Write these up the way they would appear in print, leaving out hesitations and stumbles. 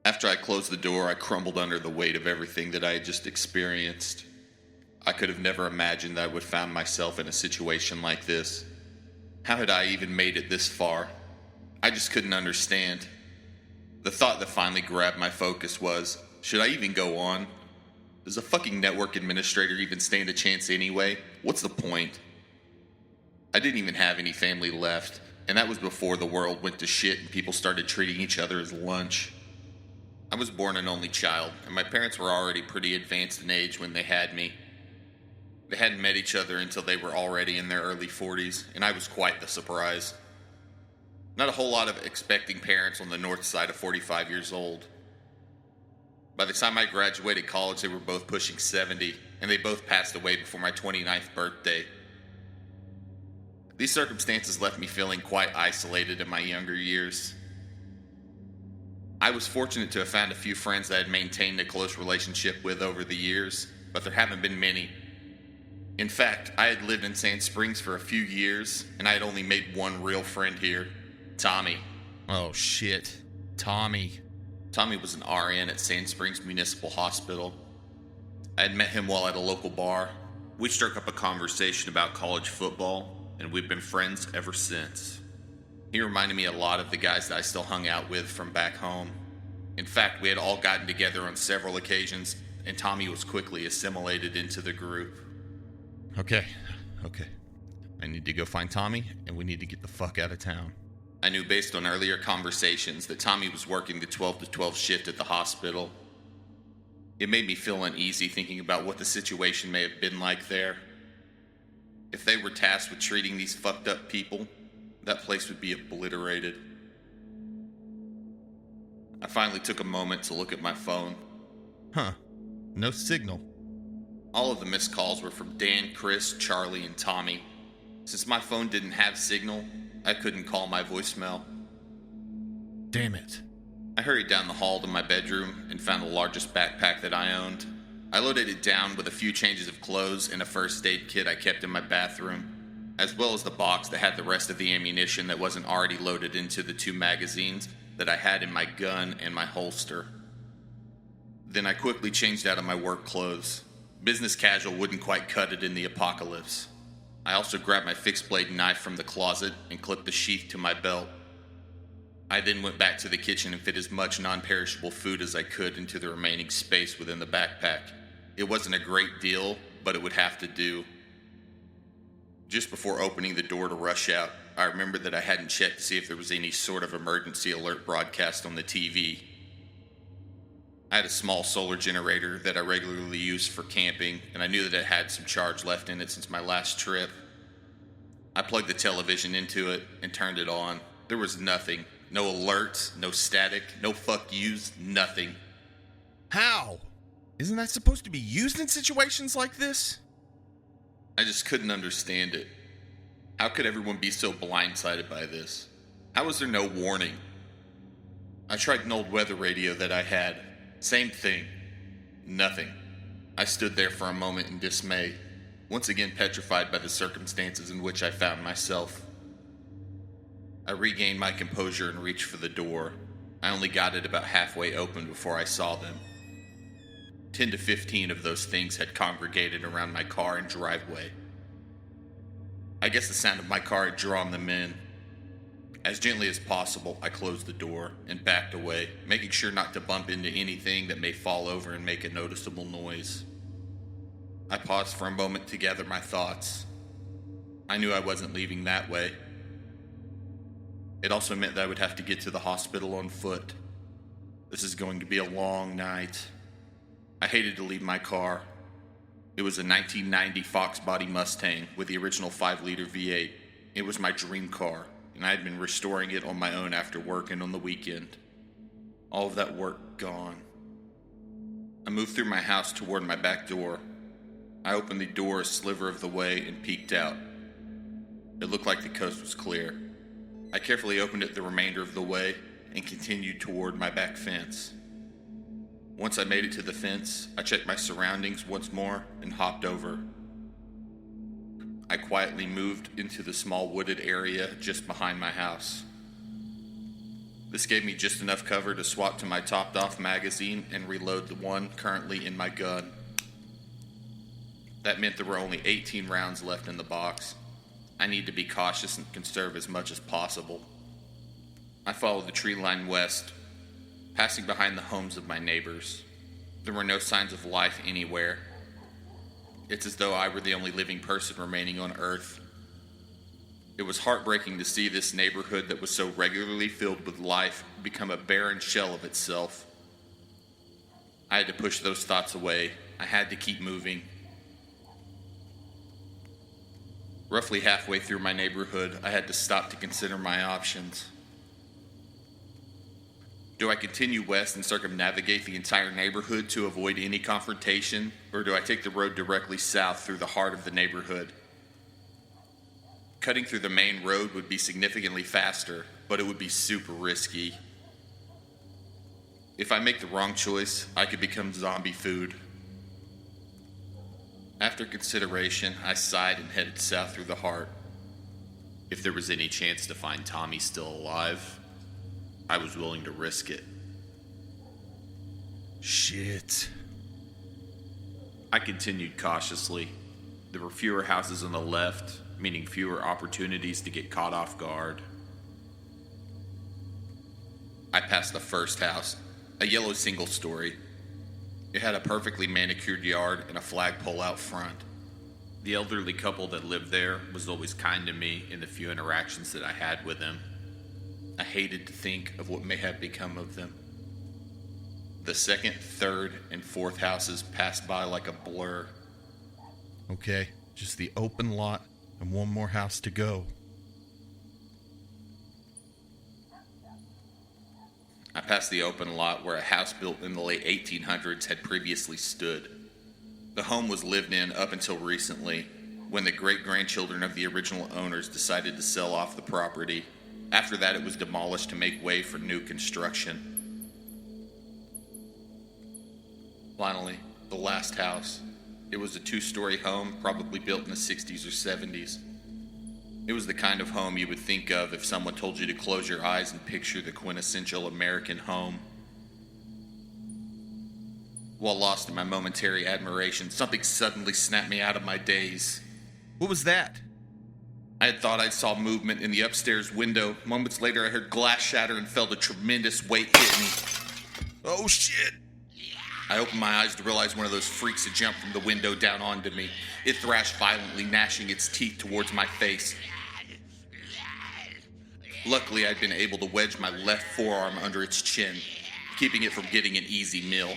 After I closed the door, I crumbled under the weight of everything that I had just experienced. I could have never imagined that I would find myself in a situation like this. How had I even made it this far? I just couldn't understand. The thought that finally grabbed my focus was, should I even go on? Does a fucking network administrator even stand a chance anyway? What's the point? I didn't even have any family left, and that was before the world went to shit and people started treating each other as lunch. I was born an only child, and my parents were already pretty advanced in age when they had me. They hadn't met each other until they were already in their early 40s, and I was quite the surprise. Not a whole lot of expecting parents on the north side of 45 years old. By the time I graduated college, they were both pushing 70, and they both passed away before my 29th birthday. These circumstances left me feeling quite isolated in my younger years. I was fortunate to have found a few friends that I had maintained a close relationship with over the years, but there haven't been many. In fact, I had lived in Sand Springs for a few years, and I had only made one real friend here, Tommy. Oh shit, Tommy. Tommy was an RN at Sand Springs Municipal Hospital. I had met him while at a local bar. We struck up a conversation about college football, and we've been friends ever since. He reminded me a lot of the guys that I still hung out with from back home. In fact, we had all gotten together on several occasions, and Tommy was quickly assimilated into the group. Okay. I need to go find Tommy, and we need to get the fuck out of town. I knew based on earlier conversations that Tommy was working the 12 to 12 shift at the hospital. It made me feel uneasy thinking about what the situation may have been like there. If they were tasked with treating these fucked up people, that place would be obliterated. I finally took a moment to look at my phone. No signal. All of the missed calls were from Dan, Chris, Charlie, and Tommy. Since my phone didn't have signal, I couldn't call my voicemail. Damn it. I hurried down the hall to my bedroom and found the largest backpack that I owned. I loaded it down with a few changes of clothes and a first aid kit I kept in my bathroom, as well as the box that had the rest of the ammunition that wasn't already loaded into the 2 magazines that I had in my gun and my holster. Then I quickly changed out of my work clothes. Business casual wouldn't quite cut it in the apocalypse. I also grabbed my fixed blade knife from the closet and clipped the sheath to my belt. I then went back to the kitchen and fit as much non-perishable food as I could into the remaining space within the backpack. It wasn't a great deal, but it would have to do. Just before opening the door to rush out, I remembered that I hadn't checked to see if there was any sort of emergency alert broadcast on the TV. I had a small solar generator that I regularly used for camping, and I knew that it had some charge left in it since my last trip. I plugged the television into it and turned it on. There was nothing. No alerts, no static, no fuck yous, nothing. How? Isn't that supposed to be used in situations like this? I just couldn't understand it. How could everyone be so blindsided by this? How was there no warning? I tried an old weather radio that I had. Same thing. Nothing. I stood there for a moment in dismay, once again petrified by the circumstances in which I found myself. I regained my composure and reached for the door. I only got it about halfway open before I saw them. 10 to 15 of those things had congregated around my car and driveway. I guess the sound of my car had drawn them in. As gently as possible, I closed the door and backed away, making sure not to bump into anything that may fall over and make a noticeable noise. I paused for a moment to gather my thoughts. I knew I wasn't leaving that way. It also meant that I would have to get to the hospital on foot. This is going to be a long night. I hated to leave my car. It was a 1990 Fox body Mustang with the original 5-liter V8. It was my dream car, and I had been restoring it on my own after work and on the weekend. All of that work gone. I moved through my house toward my back door. I opened the door a sliver of the way and peeked out. It looked like the coast was clear. I carefully opened it the remainder of the way and continued toward my back fence. Once I made it to the fence, I checked my surroundings once more and hopped over. I quietly moved into the small wooded area just behind my house. This gave me just enough cover to swap to my topped-off magazine and reload the one currently in my gun. That meant there were only 18 rounds left in the box. I need to be cautious and conserve as much as possible. I followed the tree line west, passing behind the homes of my neighbors. There were no signs of life anywhere. It's as though I were the only living person remaining on Earth. It was heartbreaking to see this neighborhood that was so regularly filled with life become a barren shell of itself. I had to push those thoughts away. I had to keep moving. Roughly halfway through my neighborhood, I had to stop to consider my options. Do I continue west and circumnavigate the entire neighborhood to avoid any confrontation, or do I take the road directly south through the heart of the neighborhood? Cutting through the main road would be significantly faster, but it would be super risky. If I make the wrong choice, I could become zombie food. After consideration, I sighed and headed south through the heart. If there was any chance to find Tommy still alive, I was willing to risk it. Shit. I continued cautiously. There were fewer houses on the left, meaning fewer opportunities to get caught off guard. I passed the first house, a yellow single-story. It had a perfectly manicured yard and a flagpole out front. The elderly couple that lived there was always kind to me in the few interactions that I had with them. I hated to think of what may have become of them. The second, third, and fourth houses passed by like a blur. Okay, just the open lot and one more house to go. I passed the open lot where a house built in the late 1800s had previously stood. The home was lived in up until recently, when the great-grandchildren of the original owners decided to sell off the property. After that, it was demolished to make way for new construction. Finally, the last house. It was a 2-story home, probably built in the 60s or 70s. It was the kind of home you would think of if someone told you to close your eyes and picture the quintessential American home. While lost in my momentary admiration, something suddenly snapped me out of my daze. What was that? I had thought I saw movement in the upstairs window. Moments later, I heard glass shatter and felt a tremendous weight hit me. Oh, shit! I opened my eyes to realize one of those freaks had jumped from the window down onto me. It thrashed violently, gnashing its teeth towards my face. Luckily, I'd been able to wedge my left forearm under its chin, keeping it from getting an easy meal.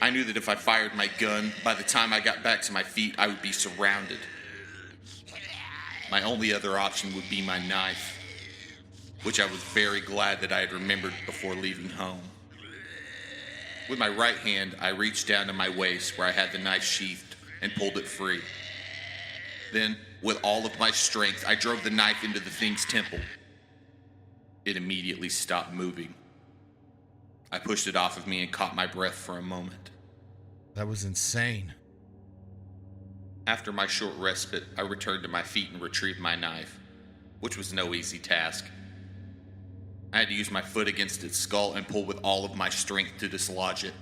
I knew that if I fired my gun, by the time I got back to my feet, I would be surrounded. My only other option would be my knife, which I was very glad that I had remembered before leaving home. With my right hand, I reached down to my waist where I had the knife sheathed and pulled it free. Then, with all of my strength, I drove the knife into the thing's temple. It immediately stopped moving. I pushed it off of me and caught my breath for a moment. That was insane. After my short respite, I returned to my feet and retrieved my knife, which was no easy task. I had to use my foot against its skull and pull with all of my strength to dislodge it.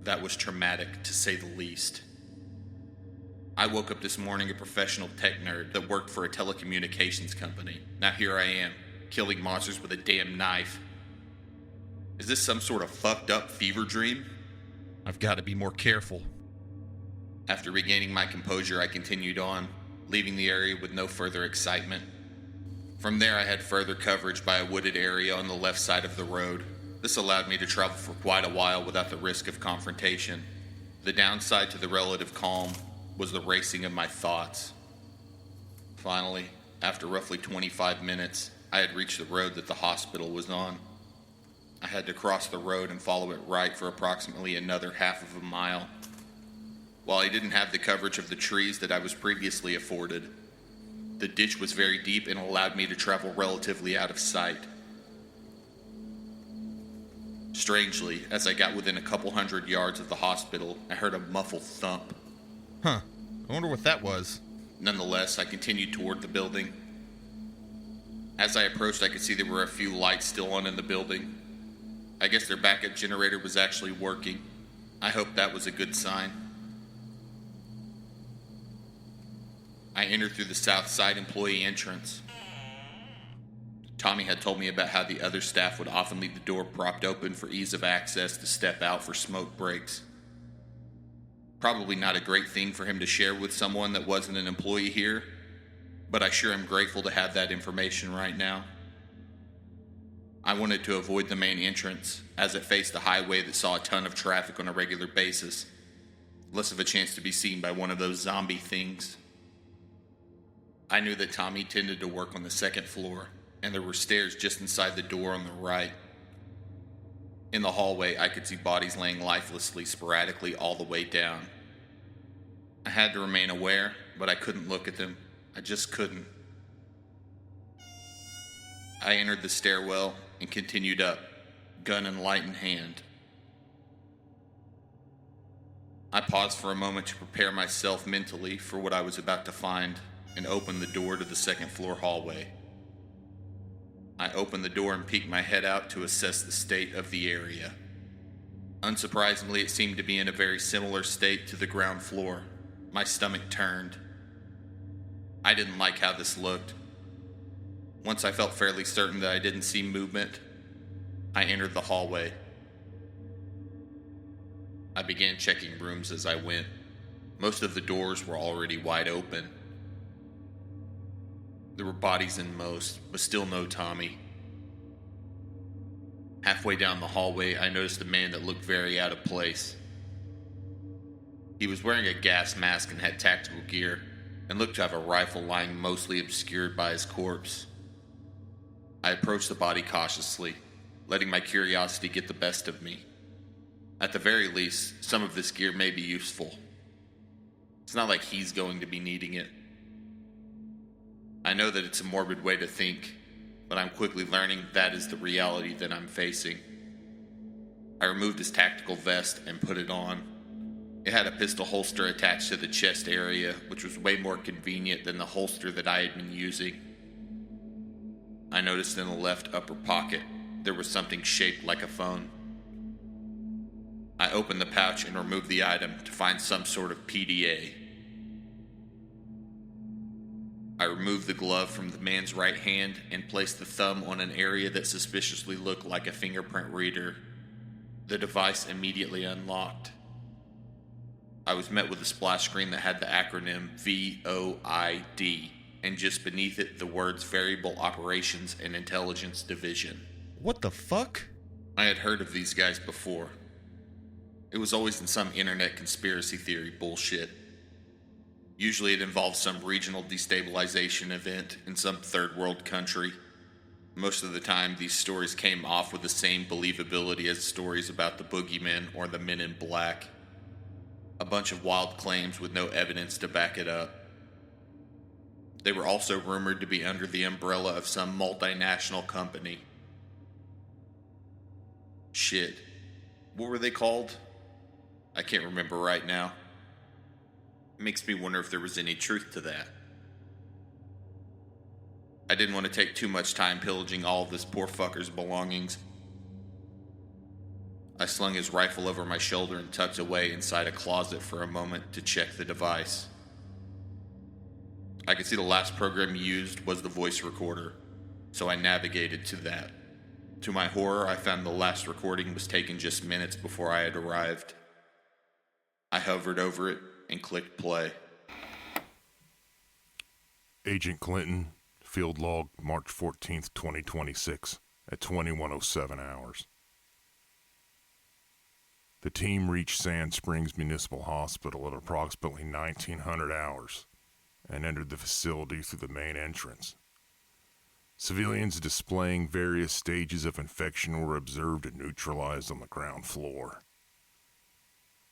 That was traumatic, to say the least. I woke up this morning a professional tech nerd that worked for a telecommunications company. Now here I am, killing monsters with a damn knife. Is this some sort of fucked up fever dream? I've got to be more careful. After regaining my composure, I continued on, leaving the area with no further excitement. From there, I had further coverage by a wooded area on the left side of the road. This allowed me to travel for quite a while without the risk of confrontation. The downside to the relative calm was the racing of my thoughts. Finally, after roughly 25 minutes, I had reached the road that the hospital was on. I had to cross the road and follow it right for approximately another half of a mile. While I didn't have the coverage of the trees that I was previously afforded, the ditch was very deep and allowed me to travel relatively out of sight. Strangely, as I got within a couple hundred yards of the hospital, I heard a muffled thump. Huh. I wonder what that was. Nonetheless, I continued toward the building. As I approached, I could see there were a few lights still on in the building. I guess their backup generator was actually working. I hoped that was a good sign. I entered through the south side employee entrance. Tommy had told me about how the other staff would often leave the door propped open for ease of access to step out for smoke breaks. Probably not a great thing for him to share with someone that wasn't an employee here, but I sure am grateful to have that information right now. I wanted to avoid the main entrance, as it faced a highway that saw a ton of traffic on a regular basis. Less of a chance to be seen by one of those zombie things. I knew that Tommy tended to work on the second floor, and there were stairs just inside the door on the right. In the hallway, I could see bodies laying lifelessly sporadically all the way down. I had to remain aware, but I couldn't look at them. I just couldn't. I entered the stairwell and continued up, gun and light in hand. I paused for a moment to prepare myself mentally for what I was about to find and opened the door to the second floor hallway. I opened the door and peeked my head out to assess the state of the area. Unsurprisingly, it seemed to be in a very similar state to the ground floor. My stomach turned. I didn't like how this looked. Once I felt fairly certain that I didn't see movement, I entered the hallway. I began checking rooms as I went. Most of the doors were already wide open. There were bodies in most, but still no Tommy. Halfway down the hallway, I noticed a man that looked very out of place. He was wearing a gas mask and had tactical gear, and looked to have a rifle lying mostly obscured by his corpse. I approached the body cautiously, letting my curiosity get the best of me. At the very least, some of this gear may be useful. It's not like he's going to be needing it. I know that it's a morbid way to think, but I'm quickly learning that is the reality that I'm facing. I removed his tactical vest and put it on. It had a pistol holster attached to the chest area, which was way more convenient than the holster that I had been using. I noticed in the left upper pocket, there was something shaped like a phone. I opened the pouch and removed the item to find some sort of PDA. I removed the glove from the man's right hand and placed the thumb on an area that suspiciously looked like a fingerprint reader. The device immediately unlocked. I was met with a splash screen that had the acronym VOID, and just beneath it the words Variable Operations and Intelligence Division. What the fuck? I had heard of these guys before. It was always in some internet conspiracy theory bullshit. Usually it involves some regional destabilization event in some third world country. Most of the time, these stories came off with the same believability as stories about the boogeymen or the men in black. A bunch of wild claims with no evidence to back it up. They were also rumored to be under the umbrella of some multinational company. Shit. What were they called? I can't remember right now. It makes me wonder if there was any truth to that. I didn't want to take too much time pillaging all of this poor fucker's belongings. I slung his rifle over my shoulder and tucked away inside a closet for a moment to check the device. I could see the last program used was the voice recorder, so I navigated to that. To my horror, I found the last recording was taken just minutes before I had arrived. I hovered over it and clicked play. Agent Clinton, field log, March 14th, 2026, at 21:07 hours. The team reached Sand Springs Municipal Hospital at approximately 1900 hours and entered the facility through the main entrance. Civilians displaying various stages of infection were observed and neutralized on the ground floor.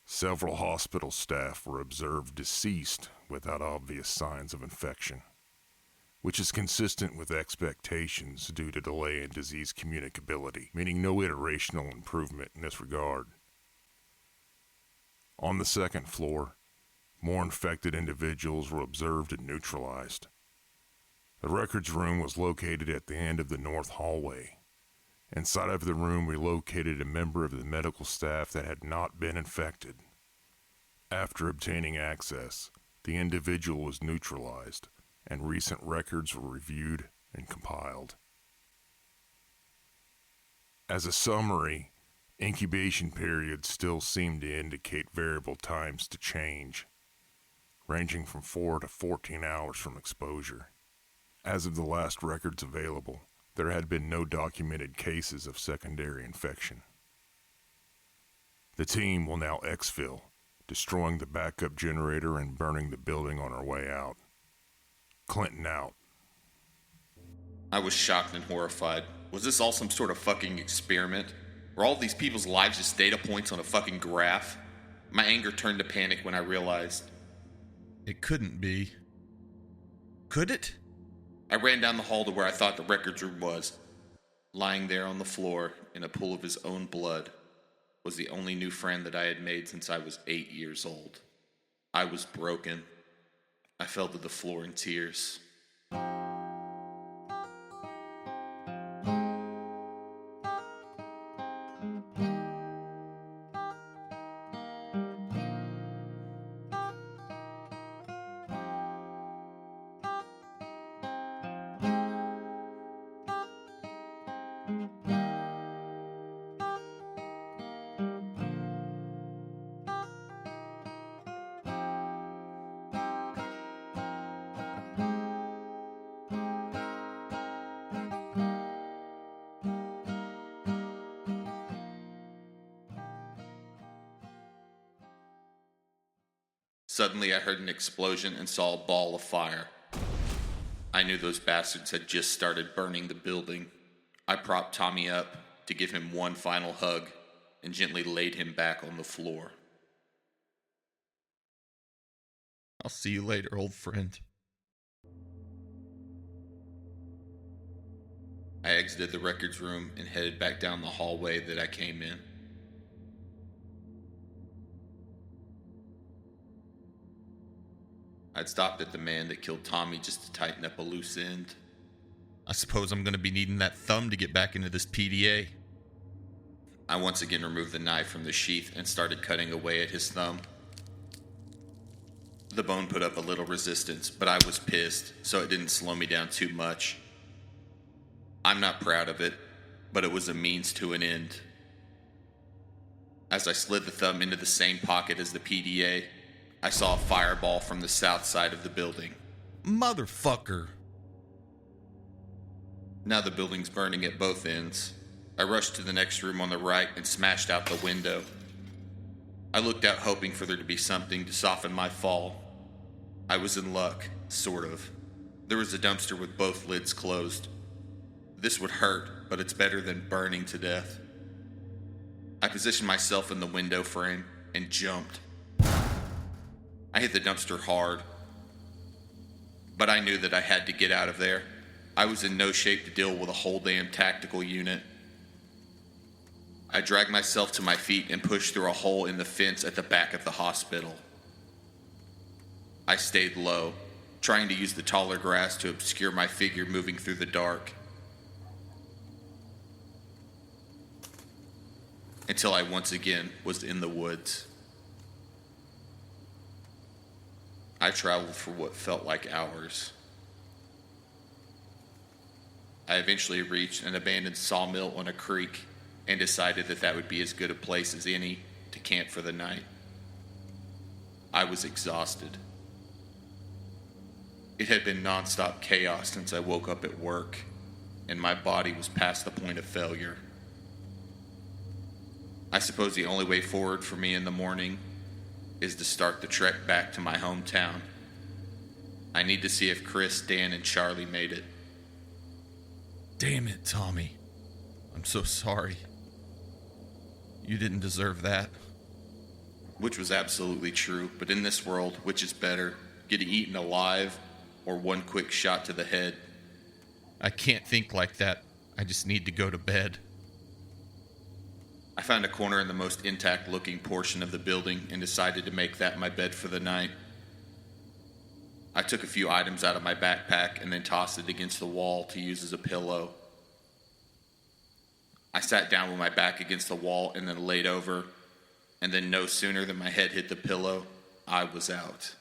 Several hospital staff were observed deceased without obvious signs of infection, which is consistent with expectations due to delay in disease communicability, meaning no iterational improvement in this regard. On the second floor, more infected individuals were observed and neutralized. The records room was located at the end of the north hallway. Inside of the room, we located a member of the medical staff that had not been infected. After obtaining access, the individual was neutralized, and recent records were reviewed and compiled. As a summary, incubation periods still seem to indicate variable times to change, ranging from 4 to 14 hours from exposure. As of the last records available, there had been no documented cases of secondary infection. The team will now exfil, destroying the backup generator and burning the building on our way out. Clinton out. I was shocked and horrified. Was this all some sort of fucking experiment? Were all these people's lives just data points on a fucking graph? My anger turned to panic when I realized. It couldn't be. Could it? I ran down the hall to where I thought the records room was. Lying there on the floor in a pool of his own blood was the only new friend that I had made since I was 8 years old. I was broken. I fell to the floor in tears. Suddenly I heard an explosion and saw a ball of fire. I knew those bastards had just started burning the building. I propped Tommy up to give him one final hug and gently laid him back on the floor. I'll see you later, old friend. I exited the records room and headed back down the hallway that I came in. I'd stopped at the man that killed Tommy just to tighten up a loose end. I suppose I'm going to be needing that thumb to get back into this PDA. I once again removed the knife from the sheath and started cutting away at his thumb. The bone put up a little resistance, but I was pissed, so it didn't slow me down too much. I'm not proud of it, but it was a means to an end. As I slid the thumb into the same pocket as the PDA, I saw a fireball from the south side of the building. Motherfucker! Now the building's burning at both ends. I rushed to the next room on the right and smashed out the window. I looked out hoping for there to be something to soften my fall. I was in luck, sort of. There was a dumpster with both lids closed. This would hurt, but it's better than burning to death. I positioned myself in the window frame and jumped. I hit the dumpster hard, but I knew that I had to get out of there. I was in no shape to deal with a whole damn tactical unit. I dragged myself to my feet and pushed through a hole in the fence at the back of the hospital. I stayed low, trying to use the taller grass to obscure my figure moving through the dark. Until I once again was in the woods. I traveled for what felt like hours. I eventually reached an abandoned sawmill on a creek and decided that that would be as good a place as any to camp for the night. I was exhausted. It had been nonstop chaos since I woke up at work, and my body was past the point of failure. I suppose the only way forward for me in the morning is to start the trek back to my hometown. I need to see if Chris, Dan, and Charlie made it. Damn it, Tommy. I'm so sorry. You didn't deserve that. Which was absolutely true, but in this world, which is better, getting eaten alive or one quick shot to the head? I can't think like that. I just need to go to bed. I found a corner in the most intact-looking portion of the building and decided to make that my bed for the night. I took a few items out of my backpack and then tossed it against the wall to use as a pillow. I sat down with my back against the wall and then laid over, and then no sooner than my head hit the pillow, I was out.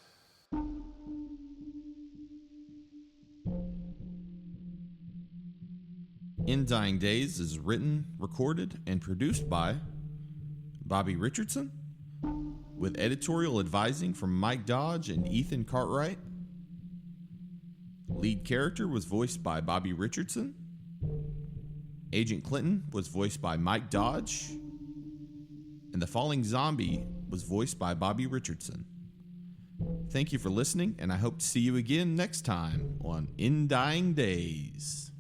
In Dying Days is written, recorded, and produced by Bobby Richardson, with editorial advising from Mike Dodge and Ethan Cartwright. Lead character was voiced by Bobby Richardson. Agent Clinton was voiced by Mike Dodge. And the falling zombie was voiced by Bobby Richardson. Thank you for listening, and I hope to see you again next time on In Dying Days.